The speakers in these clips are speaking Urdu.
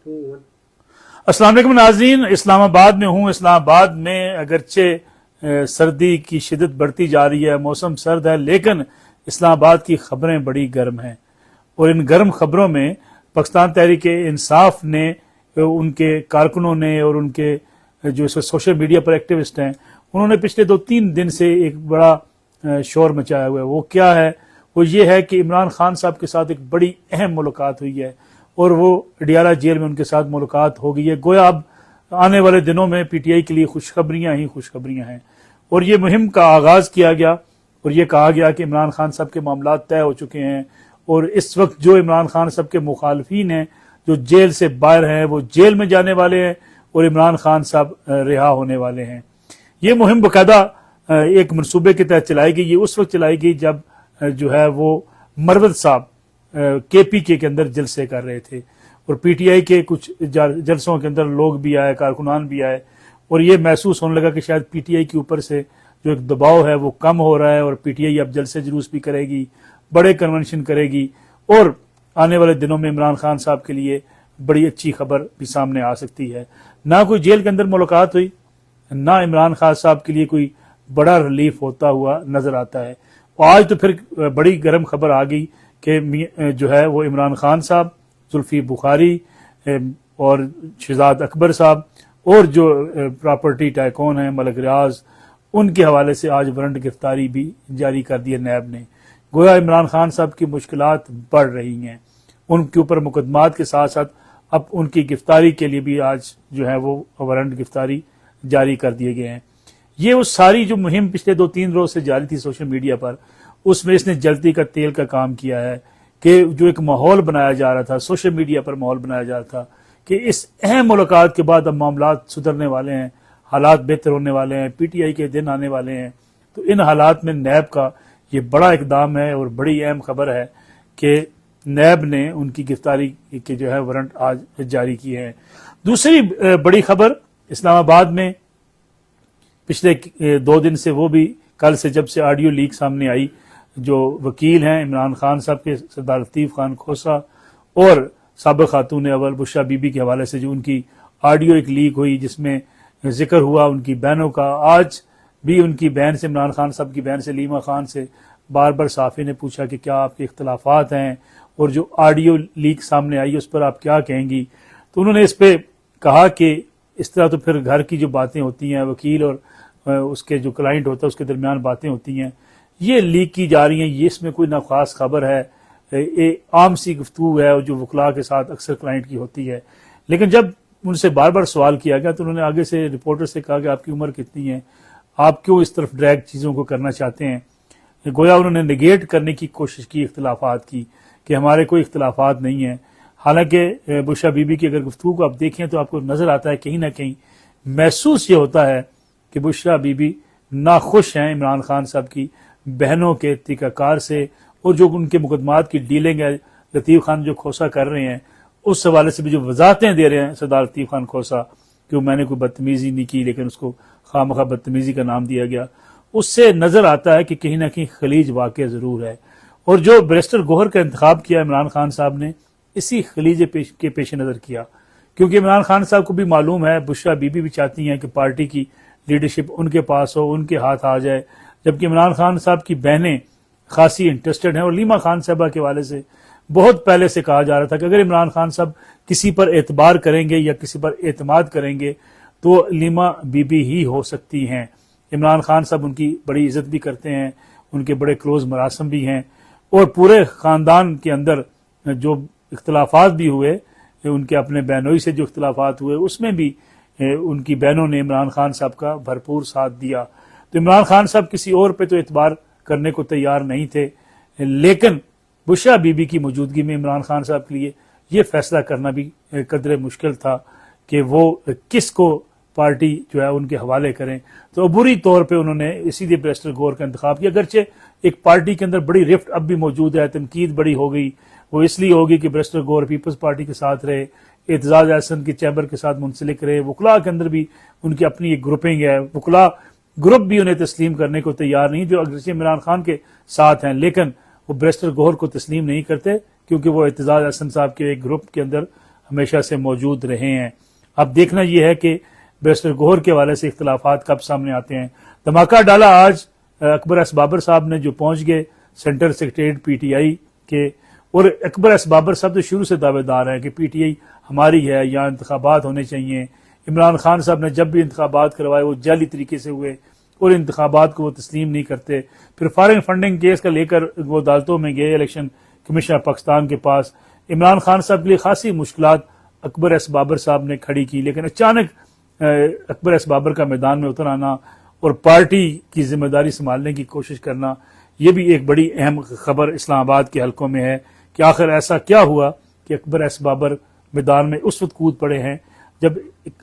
السلام علیکم ناظرین، اسلام آباد میں ہوں۔ اسلام آباد میں اگرچہ سردی کی شدت بڑھتی جا رہی ہے، موسم سرد ہے، لیکن اسلام آباد کی خبریں بڑی گرم ہیں، اور ان گرم خبروں میں پاکستان تحریک انصاف نے، ان کے کارکنوں نے اور ان کے جو سوشل میڈیا پر ایکٹیوسٹ ہیں، انہوں نے پچھلے 2-3 دن سے ایک بڑا شور مچایا ہوا ہے۔ وہ کیا ہے؟ وہ یہ ہے کہ عمران خان صاحب کے ساتھ ایک بڑی اہم ملاقات ہوئی ہے، اور وہ اڈیالہ جیل میں ان کے ساتھ ملاقات ہو گئی ہے۔ گویا اب آنے والے دنوں میں پی ٹی آئی کے لیے خوشخبریاں ہی خوشخبریاں ہیں، اور یہ مہم کا آغاز کیا گیا، اور یہ کہا گیا کہ عمران خان صاحب کے معاملات طے ہو چکے ہیں، اور اس وقت جو عمران خان صاحب کے مخالفین ہیں، جو جیل سے باہر ہیں، وہ جیل میں جانے والے ہیں، اور عمران خان صاحب رہا ہونے والے ہیں۔ یہ مہم باقاعدہ ایک منصوبے کے تحت چلائی گئی۔ یہ اس وقت چلائی گئی جب جو ہے وہ مروت صاحب کے پی کے اندر جلسے کر رہے تھے، اور پی ٹی آئی کے کچھ جلسوں کے اندر لوگ بھی آئے، کارکنان بھی آئے، اور یہ محسوس ہونے لگا کہ شاید پی ٹی آئی کے اوپر سے جو ایک دباؤ ہے وہ کم ہو رہا ہے، اور پی ٹی آئی اب جلسے جلوس بھی کرے گی، بڑے کنونشن کرے گی، اور آنے والے دنوں میں عمران خان صاحب کے لیے بڑی اچھی خبر بھی سامنے آ سکتی ہے۔ نہ کوئی جیل کے اندر ملاقات ہوئی، نہ عمران خان صاحب کے لیے کوئی بڑا ریلیف ہوتا ہوا نظر آتا ہے۔ آج تو پھر بڑی گرم خبر آ گئی کہ جو ہے وہ عمران خان صاحب، زلفی بخاری اور شہزاد اکبر صاحب، اور جو پراپرٹی ٹائکون ہیں ملک ریاض، ان کے حوالے سے آج وارنٹ گرفتاری بھی جاری کر دی ہے نیب نے۔ گویا عمران خان صاحب کی مشکلات بڑھ رہی ہیں، ان کے اوپر مقدمات کے ساتھ ساتھ اب ان کی گرفتاری کے لیے بھی آج جو ہے وہ وارنٹ گرفتاری جاری کر دیے گئے ہیں۔ یہ وہ ساری جو مہم پچھلے 2-3 روز سے جاری تھی سوشل میڈیا پر، اس میں اس نے جلتی کا تیل کا کام کیا ہے کہ جو ایک ماحول بنایا جا رہا تھا، سوشل میڈیا پر ماحول بنایا جا رہا تھا کہ اس اہم ملاقات کے بعد اب معاملات سدھرنے والے ہیں، حالات بہتر ہونے والے ہیں، پی ٹی آئی کے دن آنے والے ہیں۔ تو ان حالات میں نیب کا یہ بڑا اقدام ہے، اور بڑی اہم خبر ہے کہ نیب نے ان کی گرفتاری کے جو ہے وارنٹ آج جاری کیے ہیں۔ دوسری بڑی خبر اسلام آباد میں پچھلے 2 دن سے، وہ بھی کل سے جب سے آڈیو لیک سامنے آئی، جو وکیل ہیں عمران خان صاحب کے سردار لطیف خان کھوسہ اور سابق خاتون اول بشرا بی بی کے حوالے سے جو ان کی آڈیو ایک لیک ہوئی، جس میں ذکر ہوا ان کی بہنوں کا۔ آج بھی ان کی بہن سے، عمران خان صاحب کی بہن سے، لیما خان سے بار بار صحافی نے پوچھا کہ کیا آپ کے اختلافات ہیں، اور جو آڈیو لیک سامنے آئی اس پر آپ کیا کہیں گی؟ تو انہوں نے اس پہ کہا کہ اس طرح تو پھر گھر کی جو باتیں ہوتی ہیں، وکیل اور اس کے جو کلائنٹ ہوتا ہے اس کے درمیان باتیں ہوتی ہیں، یہ لیک کی جا رہی ہیں، یہ اس میں کوئی نہ خاص خبر ہے، یہ عام سی گفتگو ہے جو وکلاء کے ساتھ اکثر کلائنٹ کی ہوتی ہے۔ لیکن جب ان سے بار بار سوال کیا گیا تو انہوں نے آگے سے رپورٹر سے کہا کہ آپ کی عمر کتنی ہے، آپ کیوں اس طرف ڈریگ چیزوں کو کرنا چاہتے ہیں؟ گویا انہوں نے نگیٹ کرنے کی کوشش کی اختلافات کی، کہ ہمارے کوئی اختلافات نہیں ہیں۔ حالانکہ بشرا بی بی کی اگر گفتگو کو آپ دیکھیں تو آپ کو نظر آتا ہے کہیں نہ کہیں محسوس یہ ہوتا ہے کہ بشرا بی بی ناخوش ہیں عمران خان صاحب کی بہنوں کے طریقہ کار سے، اور جو ان کے مقدمات کی ڈیلنگ ہے لطیف خان جو کھوسہ کر رہے ہیں، اس حوالے سے بھی جو وضاحتیں دے رہے ہیں سردار لطیف خان کھوسہ کہ میں نے کوئی بدتمیزی نہیں کی، لیکن اس کو خواہ مخواہ بدتمیزی کا نام دیا گیا، اس سے نظر آتا ہے کہ کہیں نہ کہیں خلیج واقع ضرور ہے۔ اور جو بیرسٹر گوہر کا انتخاب کیا عمران خان صاحب نے، اسی خلیج کے پیش نظر کیا، کیونکہ عمران خان صاحب کو بھی معلوم ہے، بشرا بی بی بھی چاہتی ہیں کہ پارٹی کی لیڈرشپ ان کے پاس ہو، ان کے ہاتھ آ جائے، جبکہ عمران خان صاحب کی بہنیں خاصی انٹرسٹڈ ہیں۔ اور لیما خان صاحبہ کے حوالے سے بہت پہلے سے کہا جا رہا تھا کہ اگر عمران خان صاحب کسی پر اعتبار کریں گے یا کسی پر اعتماد کریں گے تو لیما بی بی ہی ہو سکتی ہیں۔ عمران خان صاحب ان کی بڑی عزت بھی کرتے ہیں، ان کے بڑے کلوز مراسم بھی ہیں، اور پورے خاندان کے اندر جو اختلافات بھی ہوئے، ان کے اپنے بہنوئی سے جو اختلافات ہوئے، اس میں بھی ان کی بہنوں نے عمران خان صاحب کا بھرپور ساتھ دیا۔ تو عمران خان صاحب کسی اور پہ تو اعتبار کرنے کو تیار نہیں تھے، لیکن بشرا بی بی کی موجودگی میں عمران خان صاحب کے لیے یہ فیصلہ کرنا بھی قدرے مشکل تھا کہ وہ کس کو پارٹی جو ہے ان کے حوالے کریں۔ تو عبوری طور پہ انہوں نے اسی لیے بیرسٹر گوہر کا انتخاب کیا، اگرچہ ایک پارٹی کے اندر بڑی رفٹ اب بھی موجود ہے، تنقید بڑی ہو گئی، وہ اس لیے ہوگی کہ بیرسٹر گوہر پیپلز پارٹی کے ساتھ رہے، اعتزاز احسن کی چیمبر کے ساتھ منسلک رہے، وکلاء کے اندر بھی ان کی اپنی ایک گروپنگ ہے، وکلاء گروپ بھی انہیں تسلیم کرنے کو تیار نہیں، جو اگرچہ عمران خان کے ساتھ ہیں، لیکن وہ بیرسٹر گوہر کو تسلیم نہیں کرتے، کیونکہ وہ اعتزاز احسن صاحب کے ایک گروپ کے اندر ہمیشہ سے موجود رہے ہیں۔ اب دیکھنا یہ ہے کہ بیرسٹر گوہر کے حوالے سے اختلافات کب سامنے آتے ہیں۔ دھماکہ ڈالا آج اکبر ایس بابر صاحب نے، جو پہنچ گئے central secretariat P T I کے، اور اکبر ایس بابر صاحب تو شروع سے دعوے دار ہیں کہ پی ٹی آئی ہماری ہے، یہاں انتخابات ہونے چاہیے۔ عمران خان صاحب نے جب بھی انتخابات کروائے وہ جعلی طریقے سے ہوئے اور انتخابات کو وہ تسلیم نہیں کرتے۔ پھر فارن فنڈنگ کیس کا لے کر وہ عدالتوں میں گئے الیکشن کمیشنر پاکستان کے پاس۔ عمران خان صاحب کے لیے خاصی مشکلات اکبر ایس بابر صاحب نے کھڑی کی، لیکن اچانک اکبر ایس بابر کا میدان میں اتر آنا اور پارٹی کی ذمہ داری سنبھالنے کی کوشش کرنا، یہ بھی ایک بڑی اہم خبر اسلام آباد کے حلقوں میں ہے کہ آخر ایسا کیا ہوا کہ اکبر ایس بابر میدان میں اس وقت کود پڑے ہیں جب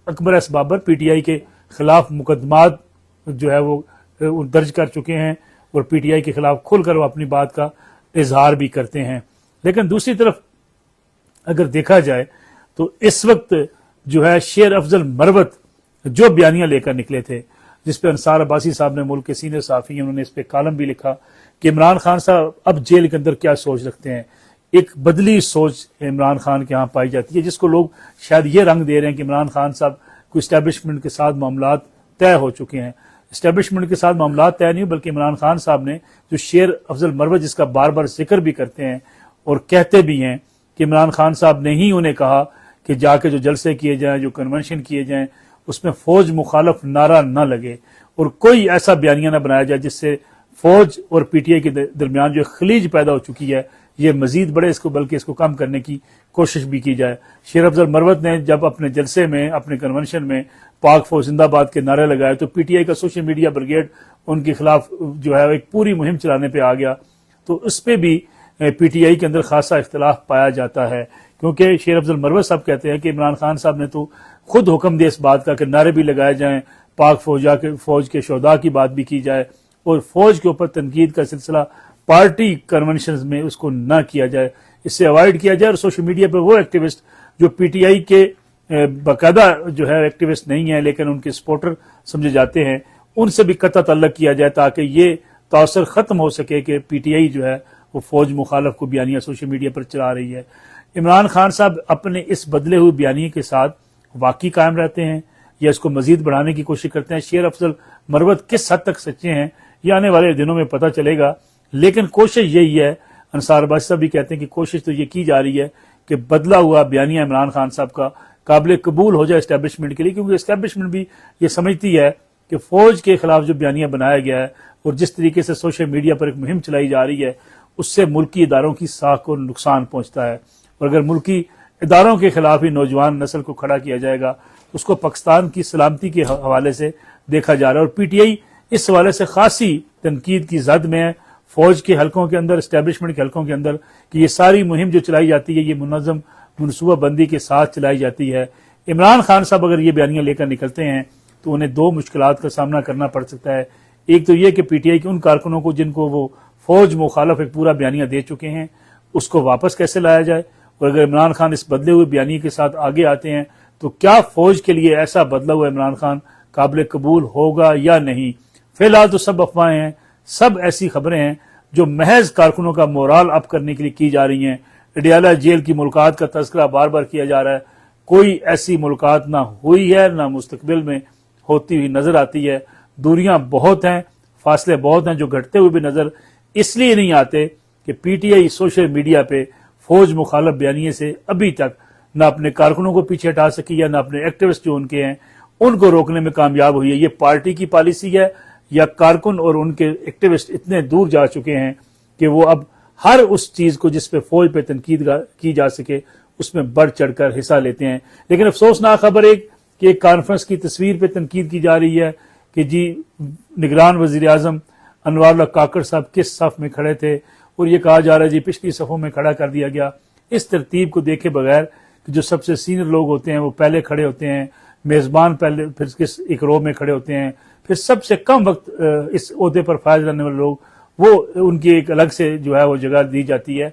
Akbar S Babar P T I کے خلاف مقدمات جو ہے وہ درج کر چکے ہیں اور پی ٹی آئی کے خلاف کھل کر وہ اپنی بات کا اظہار بھی کرتے ہیں۔ لیکن دوسری طرف اگر دیکھا جائے تو اس وقت جو ہے شیر افضل مروت جو بیانیاں لے کر نکلے تھے، جس پہ انصار عباسی صاحب نے، ملک کے سینئر صحافی ہیں، انہوں نے اس پہ کالم بھی لکھا کہ عمران خان صاحب اب جیل کے اندر کیا سوچ رکھتے ہیں۔ ایک بدلی سوچ عمران خان کے ہاں پائی جاتی ہے، جس کو لوگ شاید یہ رنگ دے رہے ہیں کہ عمران خان صاحب کو اسٹیبلشمنٹ کے ساتھ معاملات طے ہو چکے ہیں۔ اسٹیبلشمنٹ کے ساتھ معاملات طے نہیں، بلکہ عمران خان صاحب نے جو شیر افضل مروت جس کا بار بار ذکر بھی کرتے ہیں اور کہتے بھی ہیں کہ عمران خان صاحب نے ہی انہیں کہا کہ جا کے جو جلسے کیے جائیں، جو کنونشن کیے جائیں، اس میں فوج مخالف نعرہ نہ لگے اور کوئی ایسا بیانیہ نہ بنایا جائے جس سے فوج اور پی ٹی آئی کے درمیان جو خلیج پیدا ہو چکی ہے یہ مزید بڑھے، اس کو بلکہ اس کو کم کرنے کی کوشش بھی کی جائے۔ شیر افضل مروت نے جب اپنے جلسے میں، اپنے کنونشن میں پاک فوج زندہ باد کے نعرے لگائے تو پی ٹی آئی کا سوشل میڈیا بریگیڈ ان کے خلاف جو ہے ایک پوری مہم چلانے پہ آ گیا، تو اس پہ بھی پی ٹی آئی کے اندر خاصا اختلاف پایا جاتا ہے، کیونکہ شیر افضل مروت صاحب کہتے ہیں کہ عمران خان صاحب نے تو خود حکم دیا اس بات کا کہ نعرے بھی لگائے جائیں، پاک فوج کے شہداء کی بات بھی کی جائے اور فوج کے اوپر تنقید کا سلسلہ پارٹی کنونشنز میں اس کو نہ کیا جائے، اس سے اوائڈ کیا جائے، اور سوشل میڈیا پہ وہ ایکٹیوسٹ جو پی ٹی آئی کے باقاعدہ جو ہے ایکٹیوسٹ نہیں ہیں لیکن ان کے سپورٹر سمجھے جاتے ہیں، ان سے بھی قطع تعلق کیا جائے تاکہ یہ تاثر ختم ہو سکے کہ پی ٹی آئی جو ہے وہ فوج مخالف کو بیانیہ سوشل میڈیا پر چلا رہی ہے۔ عمران خان صاحب اپنے اس بدلے ہوئے بیانیے کے ساتھ واقعی قائم رہتے ہیں یا اس کو مزید بڑھانے کی کوشش کرتے ہیں؟ شیر افضل مروت کس حد تک سچے ہیں یہ آنے والے دنوں میں پتہ چلے گا، لیکن کوشش یہی ہے، انصار عباسی صاحب بھی کہتے ہیں کہ کوشش تو یہ کی جا رہی ہے کہ بدلا ہوا بیانیہ عمران خان صاحب کا قابل قبول ہو جائے اسٹیبلشمنٹ کے لیے، کیونکہ اسٹیبلشمنٹ بھی یہ سمجھتی ہے کہ فوج کے خلاف جو بیانیہ بنایا گیا ہے اور جس طریقے سے سوشل میڈیا پر ایک مہم چلائی جا رہی ہے اس سے ملکی اداروں کی ساکھ کو نقصان پہنچتا ہے، اور اگر ملکی اداروں کے خلاف ہی نوجوان نسل کو کھڑا کیا جائے گا اس کو پاکستان کی سلامتی کے حوالے سے دیکھا جا رہا ہے، اور پی ٹی آئی اس حوالے سے خاصی تنقید کی زد میں ہے فوج کے حلقوں کے اندر، اسٹیبلشمنٹ کے حلقوں کے اندر، کہ یہ ساری مہم جو چلائی جاتی ہے یہ منظم منصوبہ بندی کے ساتھ چلائی جاتی ہے۔ عمران خان صاحب اگر یہ بیانیاں لے کر نکلتے ہیں تو انہیں دو مشکلات کا سامنا کرنا پڑ سکتا ہے، ایک تو یہ کہ پی ٹی آئی کے ان کارکنوں کو جن کو وہ فوج مخالف ایک پورا بیانیہ دے چکے ہیں اس کو واپس کیسے لایا جائے، اور اگر عمران خان اس بدلے ہوئے بیانیے کے ساتھ آگے آتے ہیں تو کیا فوج کے لیے ایسا بدلا ہوا عمران خان قابل قبول ہوگا یا نہیں؟ فی الحال تو سب افواہیں ہیں، سب ایسی خبریں ہیں جو محض کارکنوں کا مورال اپ کرنے کے لیے کی جا رہی ہیں۔ اڈیالہ جیل کی ملاقات کا تذکرہ بار بار کیا جا رہا ہے، کوئی ایسی ملاقات نہ ہوئی ہے نہ مستقبل میں ہوتی ہوئی نظر آتی ہے، دوریاں بہت ہیں، فاصلے بہت ہیں جو گھٹتے ہوئے بھی نظر اس لیے نہیں آتے کہ پی ٹی آئی سوشل میڈیا پہ فوج مخالف بیانیے سے ابھی تک نہ اپنے کارکنوں کو پیچھے ہٹا سکی ہے نہ اپنے ایکٹیوسٹ جو ان کے ہیں ان کو روکنے میں کامیاب ہوئی ہے۔ یہ پارٹی کی پالیسی ہے یا کارکن اور ان کے ایکٹیوسٹ اتنے دور جا چکے ہیں کہ وہ اب ہر اس چیز کو جس پہ فوج پہ تنقید کی جا سکے اس میں بڑھ چڑھ کر حصہ لیتے ہیں۔ لیکن افسوسناک خبر ایک کہ ایک کانفرنس کی تصویر پہ تنقید کی جا رہی ہے کہ جی نگران وزیر اعظم انوار اللہ کاکڑ صاحب کس صف میں کھڑے تھے، اور یہ کہا جا رہا ہے جی پچھلی صفوں میں کھڑا کر دیا گیا۔ اس ترتیب کو دیکھے بغیر کہ جو سب سے سینئر لوگ ہوتے ہیں وہ پہلے کھڑے ہوتے ہیں، میزبان پہلے پھر کس ایک رو میں کھڑے ہوتے ہیں، پھر سب سے کم وقت اس عہدے پر فائز رہنے والے لوگ وہ ان کی ایک الگ سے جو ہے وہ جگہ دی جاتی ہے۔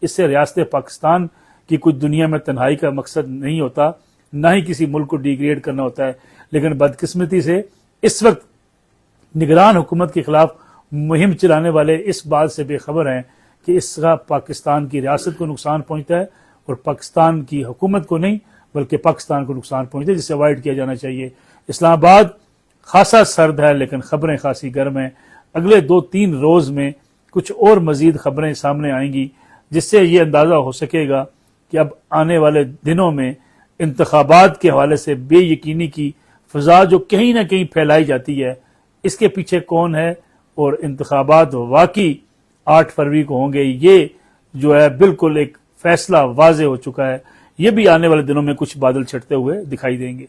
اس سے ریاست پاکستان کی کچھ دنیا میں تنہائی کا مقصد نہیں ہوتا، نہ ہی کسی ملک کو ڈیگریڈ کرنا ہوتا ہے، لیکن بدقسمتی سے اس وقت نگران حکومت کے خلاف مہم چلانے والے اس بات سے بے خبر ہیں کہ اس کا پاکستان کی ریاست کو نقصان پہنچتا ہے اور پاکستان کی حکومت کو نہیں بلکہ پاکستان کو نقصان پہنچے، جسے اوائڈ کیا جانا چاہیے۔ اسلام آباد خاصا سرد ہے لیکن خبریں خاصی گرم ہیں۔ اگلے 2-3 روز میں کچھ اور مزید خبریں سامنے آئیں گی جس سے یہ اندازہ ہو سکے گا کہ اب آنے والے دنوں میں انتخابات کے حوالے سے بے یقینی کی فضا جو کہیں نہ کہیں پھیلائی جاتی ہے، اس کے پیچھے کون ہے، اور انتخابات واقعی 8 فروری کو ہوں گے، یہ جو ہے بالکل ایک فیصلہ واضح ہو چکا ہے۔ یہ بھی آنے والے دنوں میں کچھ بادل چھٹتے ہوئے دکھائی دیں گے۔